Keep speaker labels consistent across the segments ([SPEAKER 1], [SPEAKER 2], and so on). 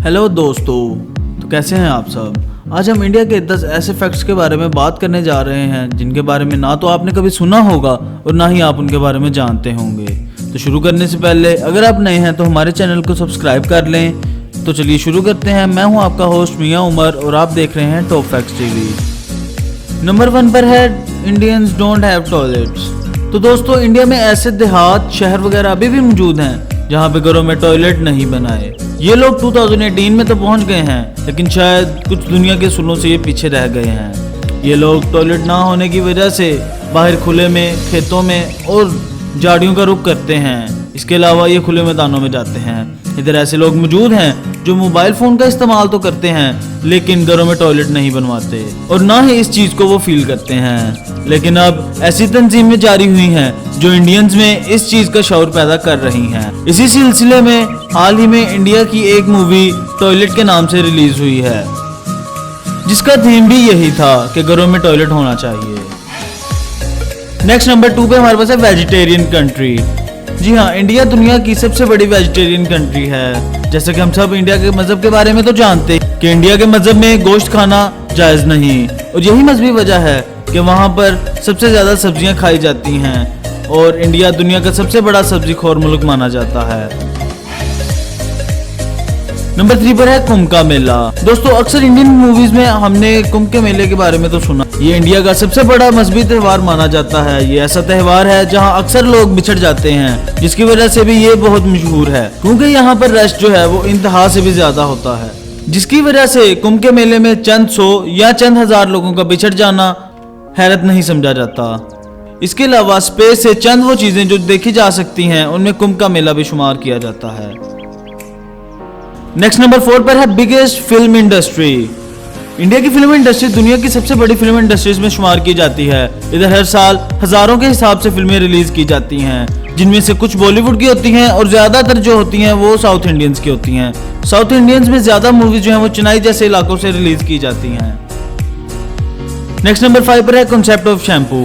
[SPEAKER 1] Hello दोस्तों, तो कैसे हैं आप सब। आज हम इंडिया के 10 ऐसे फैक्ट्स के बारे में बात करने जा रहे हैं जिनके बारे में ना तो आपने कभी सुना होगा और ना ही आप उनके बारे में जानते होंगे। तो शुरू करने से पहले अगर आप नए हैं तो हमारे चैनल को सब्सक्राइब कर लें। तो चलिए शुरू करते हैं। मैं हूं आपका होस्ट मियां उमर और आप देख रहे हैं टॉप फैक्ट्स टीवी। नंबर 1 पर है इंडियंस डोंट हैव टॉयलेट्स। तो दोस्तों, इंडिया में ऐसे देहात, शहर वगैरह अभी भी मौजूद हैं जहाँ पे घरों में टॉयलेट नहीं बनाए। ये लोग 2018 में तो पहुंच गए हैं, लेकिन शायद कुछ दुनिया के सुलों से ये पीछे रह गए हैं। ये लोग टॉयलेट ना होने की वजह से बाहर खुले में, खेतों में और झाड़ियों का रुख करते हैं। इसके अलावा ये खुले मैदानों में जाते हैं। इधर ऐसे लोग मौजूद हैं जो मोबाइल फोन का इस्तेमाल तो करते हैं लेकिन घरों में टॉयलेट नहीं बनवाते और ना ही इस चीज को वो फील करते हैं। लेकिन अब ऐसी तंजीमें जारी हुई हैं जो इंडियंस में इस चीज का शऊर पैदा कर रही हैं। इसी सिलसिले में हाल ही में इंडिया की एक मूवी टॉयलेट के नाम से रिलीज हुई है, जिसका थीम भी यही था कि घरों में टॉयलेट होना चाहिए। नेक्स्ट नंबर 2 पे हमारे पास है वेजिटेरियन कंट्री। जी हाँ, इंडिया दुनिया की सबसे बड़ी वेजिटेरियन कंट्री है। जैसे कि हम सब इंडिया के मजहब के बारे में तो जानते हैं कि इंडिया के मजहब में गोश्त खाना जायज नहीं, और यही मजहबी वजह है कि वहाँ पर सबसे ज्यादा सब्जियां खाई जाती हैं और इंडिया दुनिया का सबसे बड़ा सब्जी खोर मुल्क माना जाता है। नंबर 3 पर है कुंभ का मेला। दोस्तों, अक्सर इंडियन मूवीज में हमने कुंभ के मेले के बारे में तो सुना। ये इंडिया का सबसे बड़ा मजहबी त्योहार माना जाता है। ये ऐसा त्योहार है जहां अक्सर लोग बिछड़ जाते हैं, जिसकी वजह से भी ये बहुत मशहूर है, क्योंकि यहाँ पर रश जो है वो इंतहा से भी ज्यादा होता है, जिसकी वजह से कुंभ के मेले में चंद 100 या चंद हजार लोगों का बिछड़ जाना हैरत नहीं समझा जाता। इसके अलावा स्पेस से चंद वो चीजें जो देखी जा सकती हैं उनमें कुंभ का मेला भी शुमार किया जाता है। नेक्स्ट नंबर 4 पर है बिगेस्ट फिल्म इंडस्ट्री। इंडिया की फिल्म इंडस्ट्री दुनिया की सबसे बड़ी फिल्म इंडस्ट्रीज में शुमार की जाती है। इधर हर साल हजारों के हिसाब से फिल्में रिलीज की जाती हैं, जिनमें से कुछ बॉलीवुड की होती हैं और ज्यादातर जो होती हैं वो साउथ इंडियंस की होती हैं। साउथ इंडियंस में ज्यादा मूवीज जो हैं वो चेन्नई जैसे इलाकों से रिलीज की जाती हैं। नेक्स्ट नंबर 5 पर है कॉन्सेप्ट ऑफ शैम्पू।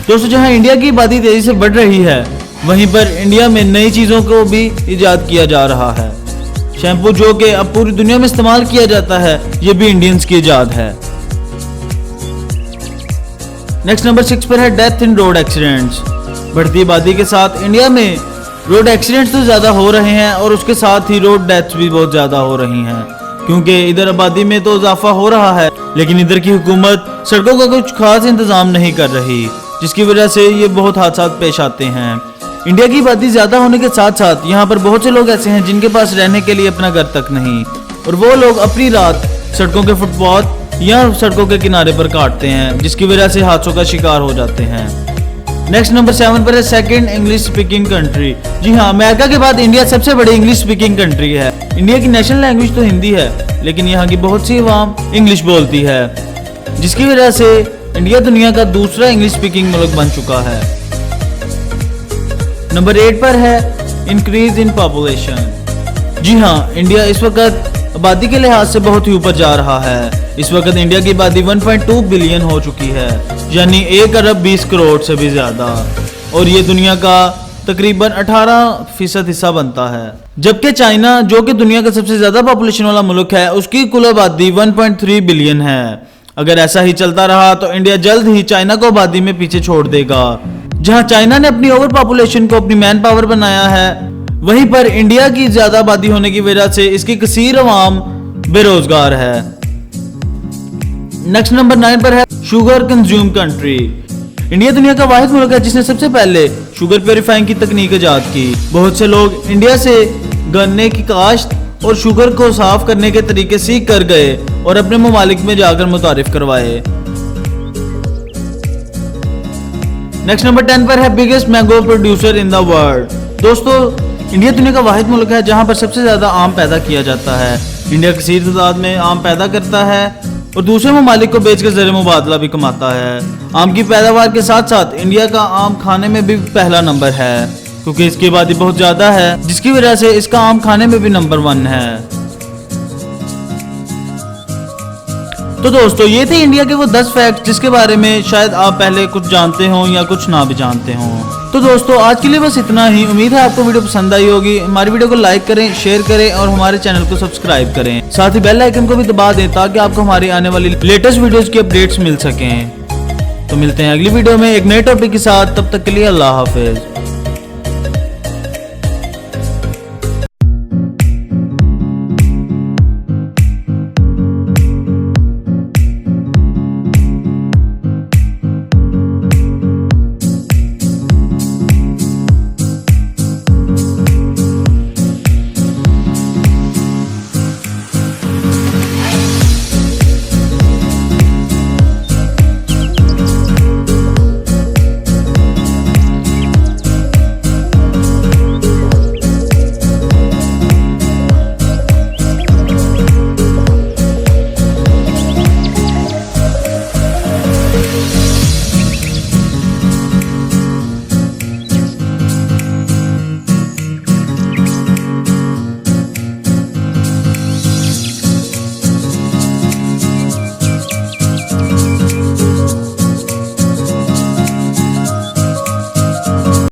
[SPEAKER 1] दोस्तों, जहां इंडिया की आबादी तेजी से बढ़ रही है, वहीं पर इंडिया में नई चीजों को भी इजाद किया जा रहा है। शैम्पू जो कि अब पूरी दुनिया में इस्तेमाल किया जाता है, ये भी इंडियंस की इजाद है। नेक्स्ट नंबर 6 पर है डेथ इन रोड एक्सीडेंट्स। बढ़ती आबादी के साथ इंडिया में रोड एक्सीडेंट्स तो ज्यादा हो रहे हैं और उसके साथ ही रोड डेथ्स भी बहुत ज्यादा हो रही हैं, क्योंकि इधर आबादी में तो इजाफा हो रहा है लेकिन इधर की हुकूमत सड़कों का कुछ खास इंतजाम नहीं कर रही, जिसकी वजह से ये बहुत हादसा पेश आते हैं। इंडिया की आबादी ज्यादा होने के साथ साथ यहाँ पर बहुत से लोग ऐसे हैं जिनके पास रहने के लिए अपना घर तक नहीं, और वो लोग अपनी रात सड़कों के फुटपाथ या सड़कों के किनारे पर काटते हैं, जिसकी वजह से हादसों का शिकार हो जाते हैं। नेक्स्ट नंबर 7 पर है सेकंड इंग्लिश स्पीकिंग कंट्री। जी हाँ, अमेरिका के बाद इंडिया सबसे बड़ी इंग्लिश स्पीकिंग कंट्री है। इंडिया की नेशनल लैंग्वेज तो हिंदी है, लेकिन यहाँ की बहुत सी अवाम इंग्लिश बोलती है, जिसकी वजह से इंडिया दुनिया का दूसरा इंग्लिश स्पीकिंग मुल्क बन चुका है। नंबर 8 पर है इंक्रीज इन पॉपुलेशन। जी हाँ, इंडिया इस वक्त आबादी के लिहाज से बहुत ही ऊपर जा रहा है। इस वक्त इंडिया की आबादी 1.2 बिलियन हो चुकी है, यानी 1 अरब 20 करोड़ से भी ज्यादा, और ये दुनिया का तकरीबन 18% हिस्सा बनता है। जबकि चाइना, जो कि दुनिया का सबसे ज्यादा पॉपुलेशन वाला मुल्क है, उसकी कुल आबादी 1.3 बिलियन है। अगर ऐसा ही चलता रहा तो इंडिया जल्द ही चाइना को आबादी में पीछे छोड़ देगा। जहां चाइना ने अपनी ओवर पॉपुलेशन को अपनी मैन पावर बनाया है, वहीं पर इंडिया की ज्यादा आबादी होने की वजह से इसकी कसीर अवाम बेरोजगार है। नेक्स्ट नंबर 9 पर है शुगर कंज्यूम कंट्री। इंडिया दुनिया का वाहिद मुल्क है जिसने सबसे पहले शुगर प्योरीफाइंग की तकनीक इजाद की। बहुत से लोग इंडिया से गन्ने की काश्त और शुगर को साफ करने के तरीके सीख कर गए और अपने ममालिक में जाकर मुतारिफ करवाए। नेक्स्ट नंबर 10 पर है biggest mango producer in the world. दोस्तों, इंडिया दुनिया का वाहिद मुल्क है जहां पर सबसे ज्यादा आम पैदा किया जाता है। इंडिया कसीर तादाद में आम पैदा करता है और दूसरे ममालिक को बेचकर ज़र मुबादला भी कमाता है। आम की पैदावार के साथ साथ इंडिया का आम खाने में भी पहला नंबर है, क्योंकि इसकी आबादी बहुत ज्यादा है, जिसकी वजह से इसका आम खाने में भी नंबर 1 है। तो दोस्तों, ये थे इंडिया के वो 10 फैक्ट जिसके बारे में शायद आप पहले कुछ जानते हो या कुछ ना भी जानते हो। तो दोस्तों आज के लिए बस इतना ही। उम्मीद है आपको वीडियो पसंद आई होगी। हमारी वीडियो को लाइक करें, शेयर करें और हमारे चैनल को सब्सक्राइब करें। साथ ही बेल आइकन को भी दबा दें ताकि आपको हमारी आने वाली लेटेस्ट वीडियोस की अपडेट्स मिल सकें। तो मिलते हैं अगली वीडियो में एक नए टॉपिक के साथ। तब तक के लिए अल्लाह हाफिज।